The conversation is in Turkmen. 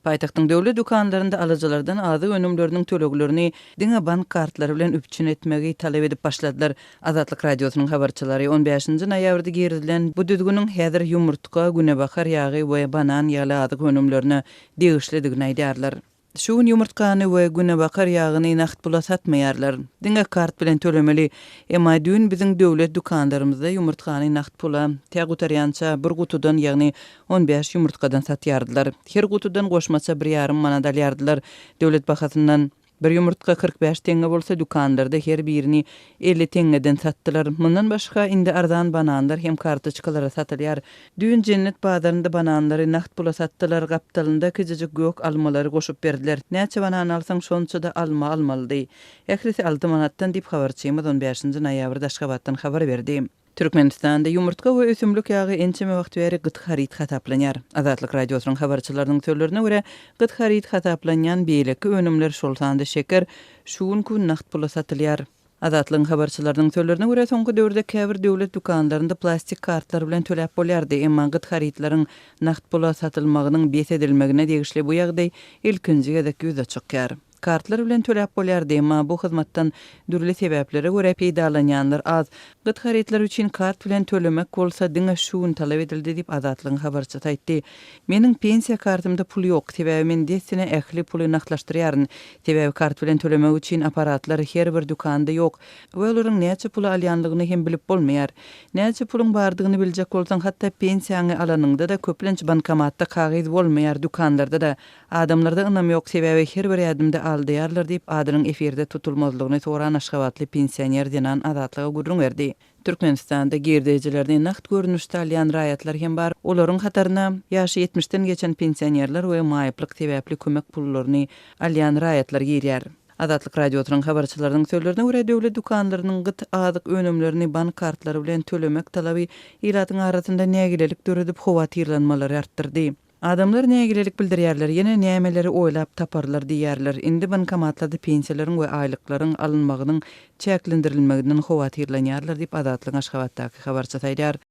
Paýtagtyň döwlet dukanlarynda alyjylardan azy önümleriniň töleglerini diňe bank kartlary bilen üpçün etmegi talap edip başladylar. Azatlyk radiosynyň habarçylary 15-nji noýabrda gerilen bu düzgünüň häzir ýumurtga, günebakar ýagy we banan ýaly azy önümlerini degişledigini aýdýarlar. Şu ýumurtkany we günebakar ýagyny naqd pula satmaýarlar. Diňe kart bilen tölemeli. Emma dün biziň döwlet dukanlarymyzda ýumurtkany naqd pula tägutarýança bir gutudan, ýagny 15 ýumurtkadan satýardylar. Her gutudan goşmaça 1,5 manat alýardylar. Döwlet bahasyndan bir ýumurtka 45 teňe bolsa dukanlarda her birini 50 teňeden satdylar. Mundan başga indi arzan bananlar hem kartoçkalara satylýar. Dün Cennet bazarynda bananlary naqd pula satdylar. Gapdalynda küçüjek gök almalary goşup berdiler. Näçe banan alsaň şonça da alma almalydy. Ählisi 6 manatdan diýip habarçymyz 15-nji noýabrda Aşgabatdan habar berdi. Türkmenistanda ýumurtka we ösümlik ýagy ençeme wagt bäri gyt harit hataplanýar. Azatlyk radiosynyň habarçylarynyň söýlerine görä, gyt harit hataplanýan beýleki önümler şol sanda şeker şuun gün naqd pula satylýar. Azatlyň habarçylarynyň söýlerine görä, soňky döwürde käbir döwlet dukanlarynda plastik kartlar bilen töläp bolýardy, emma gyt haritlaryň naqd pula satylmagynyň besedilmegine degişli bu ýagdaý ilkinji gezek ýüze çykýar. Kartlar bilen töläp bolýardy, emma bu hyzmatdan dürli sebeplere görä peýdalanýanlar az. Gyt haritlar üçin kart bilen tölemek bolsa diňe şuun talap edildi diýip Azatlyň habarçysy aýtdy. Meniň pensiýa kartymda pul ýok, sebäbi men desine ähli puly naklaşdyrýaryn. Sebäbi kart bilen tölemek üçin aparatlar her bir dukanda ýok. We olaryň näçe pul alýanlygyny hem bilip bolmaýar. Näçe pulyň bardygyny biljek bolsaň, hatda pensiýaňy alanyňda da köplenç bankomatda kagyz bolmaýar, dukanlarda da adamlarda ynam ýok, sebäbi her bir ýardymda aldyarlar diýip adynyň eferde tutulmazlygyny soran Aşgabatly pensioner denan Azatlyga gurrun berdi. Türkmenistanda gerdejilerden naqd görnüşde alýan raýatlar hem bar. Olaryň hataryna ýaşy 70-den geçen pensionerler we maýyplyk sebäpli kömek pullaryny alýan raýatlar girýär. Azatlyk radiosynyň habarçylarynyň söýlerine görä, döwlet dukanlarynyň gyt azyk önümlerini bank kartlary bilen tölemek talaby ýylatyň arasynda nägilelik döredip howatyrlanmalary artdyrdy. Adamlar nägilelik bildirýärler, ýene nämeleri oýlap taparlar diýärler. Indi bankomatlarda pensiýalaryň we aýlyklaryň alynmagynyň çäklendirilmeginden howatyrlanýarlar diýip Azatlyň Aşgabatdaky habarçysy aýdýar.